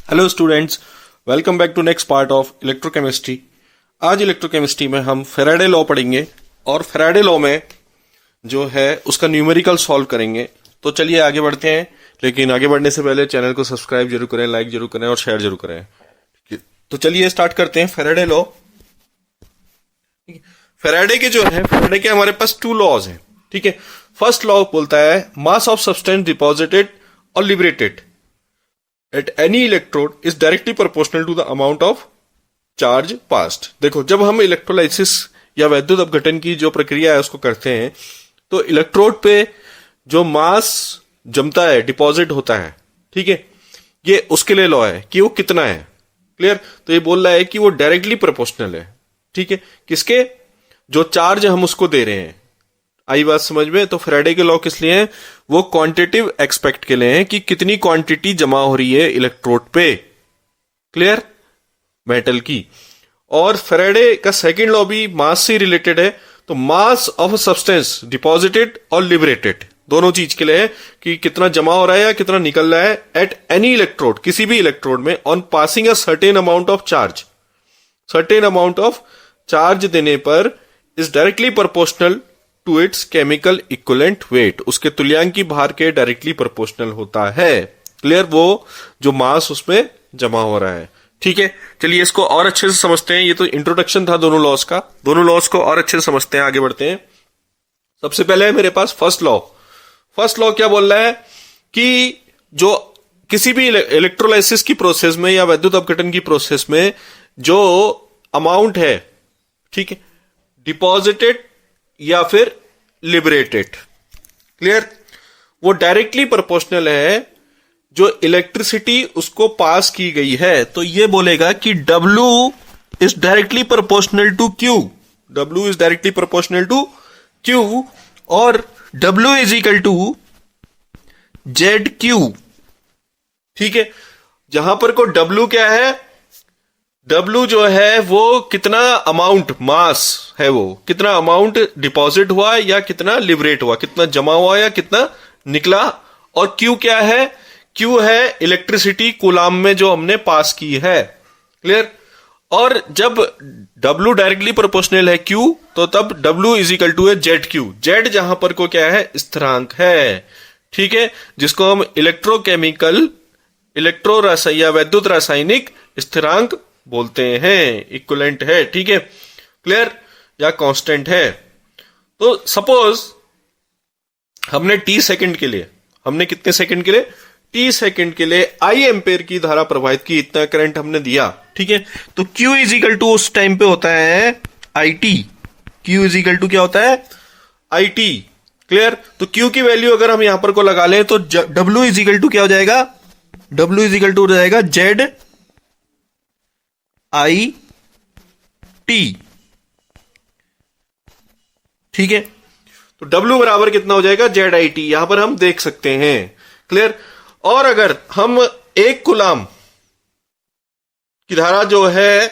Hello students, welcome back to next part of electrochemistry. आज electrochemistry में हम Faraday law पढ़ेंगे और फेराडे लॉ में जो है उसका न्यूमेरिकल सॉल्व करेंगे। तो चलिए आगे बढ़ते हैं, लेकिन आगे बढ़ने से पहले चैनल को सब्सक्राइब जरूर करें, लाइक जरूर करें और शेयर जरूर करें। तो चलिए स्टार्ट करते हैं फेराडे लॉ। फेराडे के हमारे पास टू लॉज हैं, ठीक है। फर्स्ट लॉ बोलता है मास ऑफ सब्सटेंस डिपॉजिटेड और liberated at any electrode is directly proportional to the amount of charge passed। देखो, जब हम इलेक्ट्रोलाइसिस या वैद्युत अपघटन की जो प्रक्रिया है उसको करते हैं तो इलेक्ट्रोड पे जो मास जमता है, डिपॉजिट होता है, ठीक है, ये उसके लिए लॉ है कि वो कितना है। क्लियर? तो ये बोल रहा है कि वो डायरेक्टली प्रोपोर्शनल है, ठीक है, किसके? जो चार्ज हम उसको दे रहे हैं। आई बात समझ में? तो फेराडे के लॉ किस लिए हैं? वो क्वांटिटिव एक्सपेक्ट के लिए हैं कि कितनी क्वांटिटी जमा हो रही है इलेक्ट्रोड पे, क्लियर, मेटल की। और फेराडे का सेकंड लॉ भी मास से रिलेटेड है। तो मास ऑफ सब्सटेंस डिपॉजिटेड और लिबरेटेड दोनों चीज के लिए है कि कितना जमा हो रहा है या कितना निकल रहा है एट एनी इलेक्ट्रोड, किसी भी इलेक्ट्रोड में, on passing a certain amount of charge. Certain amount of charge देने पर is directly proportional to its chemical equivalent weight, उसके तुल्यांकी भार के डायरेक्टली प्रोपोर्शनल होता है। क्लियर? वो जो मास उसमें जमा हो रहा है, ठीक है। चलिए इसको और अच्छे से समझते हैं। ये तो इंट्रोडक्शन था दोनों लॉस का, दोनों लॉस को और अच्छे से समझते हैं, आगे बढ़ते हैं। सबसे पहले है मेरे पास फर्स्ट लॉ। फर्स्ट लॉ क्या बोल रहा है कि जो किसी भी इलेक्ट्रोलाइसिस की प्रोसेस में या वैद्युत अपघटन की प्रोसेस में जो अमाउंट है, ठीक है, डिपॉजिटेड या फिर लिबरेटेड, क्लियर, वो डायरेक्टली प्रोपोर्शनल है जो इलेक्ट्रिसिटी उसको पास की गई है। तो ये बोलेगा कि W is directly proportional to Q, W is directly proportional to Q, और W is equal to ZQ, ठीक है। जहां पर को W क्या है? W जो है वो कितना अमाउंट मास है, वो कितना अमाउंट डिपॉजिट हुआ या कितना लिबरेट हुआ, कितना जमा हुआ या कितना निकला। और Q क्या है? Q है इलेक्ट्रिसिटी कूलाम में जो हमने पास की है, क्लियर। और जब W डायरेक्टली प्रोपोर्शनल है Q, तो तब W इज इक्वल टू है ZQ। Z जहां पर को क्या है? स्थिरांक है, ठीक है, जिसको हम इलेक्ट्रोकेमिकल, या वैद्युत रासायनिक स्थिरांक बोलते हैं, इक्विवेलेंट है, ठीक है, क्लियर, या कांस्टेंट है। तो सपोज हमने T सेकंड के लिए, हमने कितने सेकंड के लिए? T सेकंड के लिए I एम्पेयर की धारा प्रवाहित की, इतना करंट हमने दिया, ठीक है। तो Q इज इक्वल टू उस टाइम पे होता है IT। Q is equal to क्या होता है? IT, clear. तो Q की वैल्यू अगर हम यहां पर को लगा लें तो W इज इक्वल टू क्या हो जाएगा? W इज इक्वल टू हो जाएगा Z I T, ठीक है। तो W बराबर कितना हो जाएगा? ZIT, यहां पर हम देख सकते हैं, क्लियर। और अगर हम एक कूलाम की धारा जो है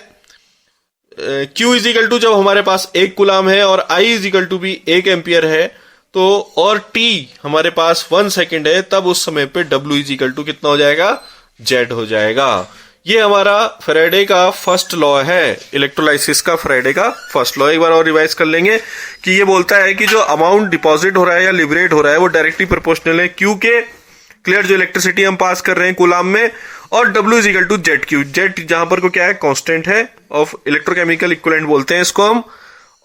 Q इज इक्वल टू, जब हमारे पास एक कूलाम है और I इज इक्वल टू भी 1 एम्पियर है, तो और T हमारे पास 1 सेकेंड है, तब उस समय पे W इज इक्वल टू कितना हो जाएगा? Z हो जाएगा। ये हमारा फेराडे का फर्स्ट लॉ है, इलेक्ट्रोलाइसिस का फेराडे का फर्स्ट लॉ। एक बार और रिवाइज कर लेंगे कि ये बोलता है कि जो अमाउंट डिपॉजिट हो रहा है या लिबरेट हो रहा है वो डायरेक्टली प्रोपोर्शनल है Q के, क्लियर, जो इलेक्ट्रिसिटी हम पास कर रहे हैं कूलाम में, और W is equal to ZQ। Z जहां पर को क्या है? कांस्टेंट है ऑफ इलेक्ट्रोकेमिकल इक्विवेलेंट बोलते हैं इसको हम।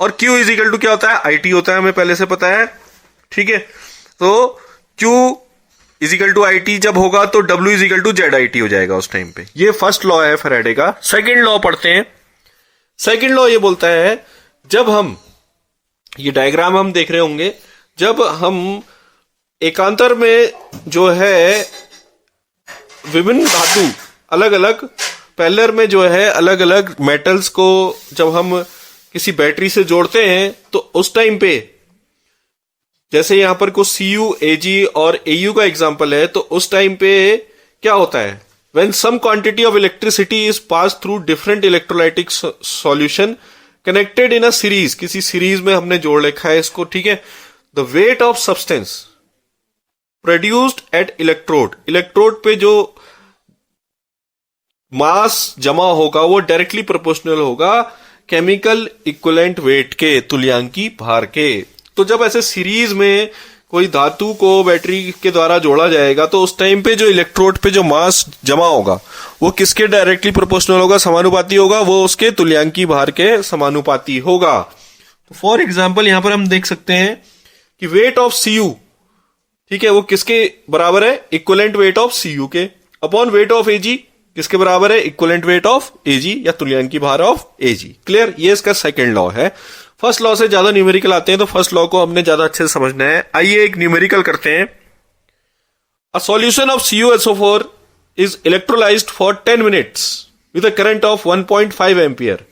और Q इज इक्वल टू क्या होता है? IT होता है, हमें पहले से पता है, ठीक है। तो Q is equal to IT जब होगा तो W is equal to ZIT हो जाएगा उस टाइम पे। ये फर्स्ट लॉ है फेराडे का। सेकंड लॉ पढ़ते हैं। सेकंड लॉ ये बोलता है, जब हम, ये डायग्राम हम देख रहे होंगे, जब हम एकांतर में जो है विभिन्न धातु अलग अलग पैरेलल में जो है अलग अलग मेटल्स को जब हम किसी बैटरी से जोड़ते हैं तो उस टाइम पे, जैसे यहां पर को Cu, Ag और Au का एग्जांपल है, तो उस टाइम पे क्या होता है? When some quantity of electricity is passed through different electrolytic solution connected in a series, किसी सीरीज में हमने जोड़ रखा है इसको, ठीक है। The weight of substance produced at electrode, electrode पे जो मास जमा होगा वो डायरेक्टली प्रोपोर्शनल होगा केमिकल इक्विवेलेंट वेट के, तुल्यांकी भार के। तो जब ऐसे सीरीज में कोई धातु को बैटरी के द्वारा जोड़ा जाएगा तो उस टाइम पे जो इलेक्ट्रोड पे जो मास जमा होगा वो किसके डायरेक्टली प्रोपोर्शनल होगा, समानुपाती होगा, वो उसके तुल्यांकी भार के समानुपाती होगा। तो फॉर एग्जाम्पल यहां पर हम देख सकते हैं कि वेट ऑफ Cu, ठीक है, वो किसके बराबर है, इक्विवेलेंट वेट ऑफ Cu के, अपॉन वेट ऑफ Ag किसके बराबर है, इक्विवेलेंट वेट ऑफ Ag या तुल्यांकी भार ऑफ Ag। क्लियर, ये इसका सेकंड लॉ है। फर्स्ट लॉ से ज्यादा न्यूमेरिकल आते हैं तो फर्स्ट लॉ को हमने ज्यादा अच्छे से समझना है। आइए एक न्यूमेरिकल करते हैं। A solution of CuSO4 is electrolysed for 10 minutes with a current of 1.5 ampere.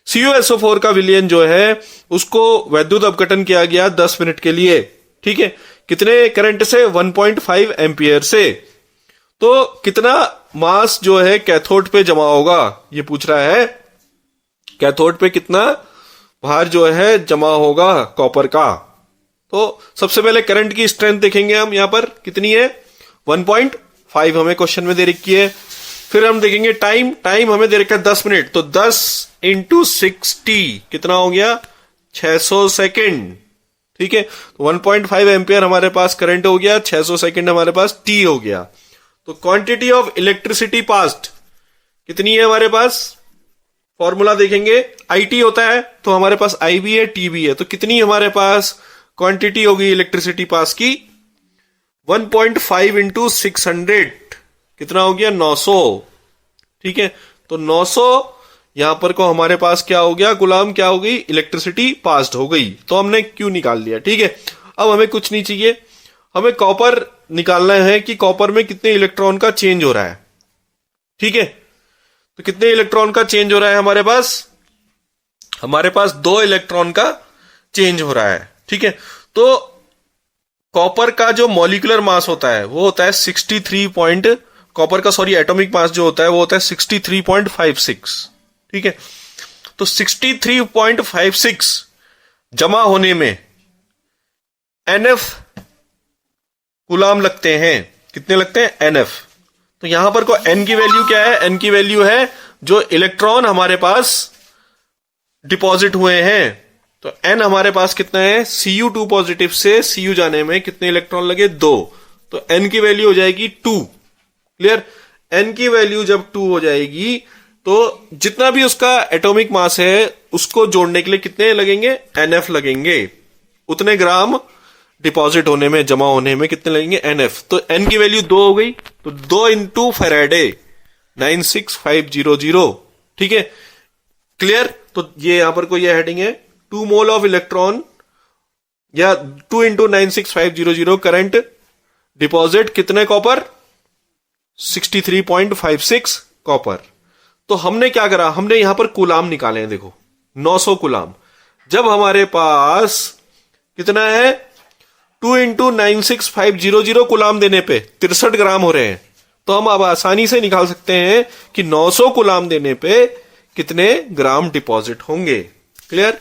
CuSO4 का विलयन जो है उसको वैद्युत अपघटन किया गया 10 मिनट के लिए, ठीक है, कितने करंट से, 1.5 एम्पियर से। तो कितना मास जो है कैथोड पे जमा होगा, ये पूछ रहा है, कैथोड पे कितना भार जो है जमा होगा कॉपर का। तो सबसे पहले करंट की स्ट्रेंथ देखेंगे हम, यहां पर कितनी है, 1.5 हमें क्वेश्चन में दे रखी है। फिर हम देखेंगे टाइम हमें दे रखा है 10 मिनट, तो 10 इंटू 60 कितना हो गया, 600 सेकेंड, ठीक है। तो 1.5 एम्पियर हमारे पास करंट हो गया, 600 सेकेंड हमारे पास टी हो गया। तो क्वांटिटी ऑफ इलेक्ट्रिसिटी पास्ड कितनी है हमारे पास, फॉर्मूला देखेंगे, IT होता है तो हमारे पास I भी है, T भी है, तो कितनी हमारे पास क्वांटिटी होगी इलेक्ट्रिसिटी पास की, 1.5 इंटू 600 कितना हो गया, 900, ठीक है। तो 900 यहां पर को हमारे पास क्या हो गया, गुलाम क्या हो गई, इलेक्ट्रिसिटी पास्ड हो गई। तो हमने क्यू निकाल लिया, ठीक है। अब हमें कुछ नहीं चाहिए, हमें कॉपर निकालना है कि कॉपर में कितने इलेक्ट्रॉन का चेंज हो रहा है, ठीक है। तो कितने इलेक्ट्रॉन का चेंज हो रहा है हमारे पास 2 इलेक्ट्रॉन का चेंज हो रहा है, ठीक है। तो कॉपर का जो मॉलिक्यूलर मास होता है वो होता है 63 कॉपर का एटॉमिक मास जो होता है वो होता है 63.56, ठीक है। तो 63.56 जमा होने में NF गुलाम लगते हैं, कितने लगते हैं, NF। तो यहां पर को N की वैल्यू क्या है, N की वैल्यू है जो इलेक्ट्रॉन हमारे पास डिपॉजिट हुए हैं। तो N हमारे पास कितना है, Cu2 पॉजिटिव से Cu जाने में कितने इलेक्ट्रॉन लगे, 2। तो N की वैल्यू हो जाएगी 2। क्लियर, N की वैल्यू जब 2 हो जाएगी तो जितना भी उसका एटॉमिक मास है उसको जोड़ने के लिए कितने लगेंगे, NF लगेंगे। उतने ग्राम डिपॉजिट होने में, जमा होने में कितने लगेंगे, NF। तो N की वैल्यू 2 हो गई, तो 2 इंटू फेराडे 96500, ठीक है। क्लियर, तो ये यहां पर कोई हेडिंग है, 2 मोल ऑफ इलेक्ट्रॉन या 2 इंटू 96500 करंट डिपॉजिट कितने कॉपर, 63.56 कॉपर। तो हमने क्या करा, हमने यहां पर कुलाम निकाले हैं, देखो 900 कुलाम। जब हमारे पास कितना है, 2 इंटू 96500 कुलाम देने पे 63 ग्राम हो रहे हैं, तो हम अब आसानी से निकाल सकते हैं कि 900 कुलाम देने पे कितने ग्राम डिपॉजिट होंगे। क्लियर,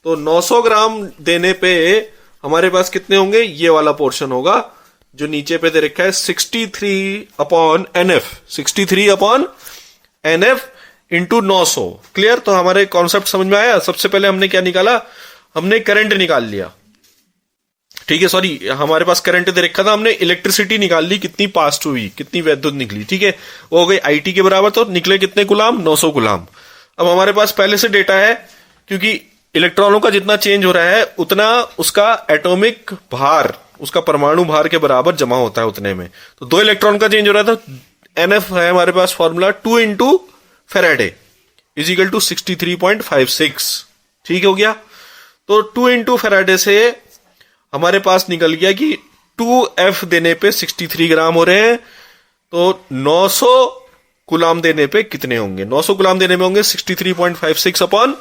तो 900 ग्राम देने पे हमारे पास कितने होंगे, ये वाला पोर्शन होगा जो नीचे पे दे रखा है 63/NF, 63/NF इंटू 900। क्लियर, तो हमारे कॉन्सेप्ट समझ में आया। सबसे पहले हमने क्या निकाला, हमने करंट निकाल लिया, ठीक है, सॉरी हमारे पास करंट दे रखा था, हमने इलेक्ट्रिसिटी निकाल ली, कितनी पास हुई, कितनी वैद्युत निकली, ठीक है, वो हो गई IT के बराबर। तो निकले कितने गुलाम, 900 गुलाम। अब हमारे पास पहले से डेटा है, क्योंकि इलेक्ट्रॉनों का जितना चेंज हो रहा है उतना उसका एटॉमिक भार, उसका परमाणु भार के बराबर जमा होता है उतने में। तो 2 इलेक्ट्रॉन का चेंज हो रहा था, NF है हमारे पास formula 2 into Faraday is equal to 63.56, ठीक हो गया। तो 2 इंटू फेराडे से हमारे पास निकल गया कि 2F देने पे 63 ग्राम हो रहे हैं, तो 900 गुलाम देने पे कितने होंगे, 900 गुलाम देने में होंगे 63.56 अपॉन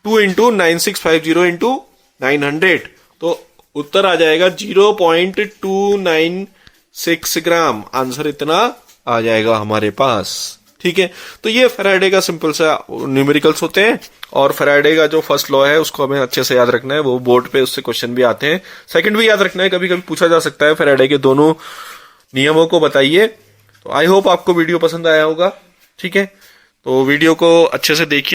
2 इंटू 9650 इंटू 900। तो उत्तर आ जाएगा 0.296 ग्राम, आंसर इतना आ जाएगा हमारे पास, ठीक है। तो ये फैराडे का सिंपल सा न्यूमेरिकल्स होते हैं, और फैराडे का जो फर्स्ट लॉ है उसको हमें अच्छे से याद रखना है, वो बोर्ड पे उससे क्वेश्चन भी आते हैं। सेकंड भी याद रखना है, कभी कभी पूछा जा सकता है फैराडे के दोनों नियमों को बताइए। तो आई होप आपको वीडियो पसंद आया होगा। ठीक है, तो वीडियो को अच्छे से देखिए।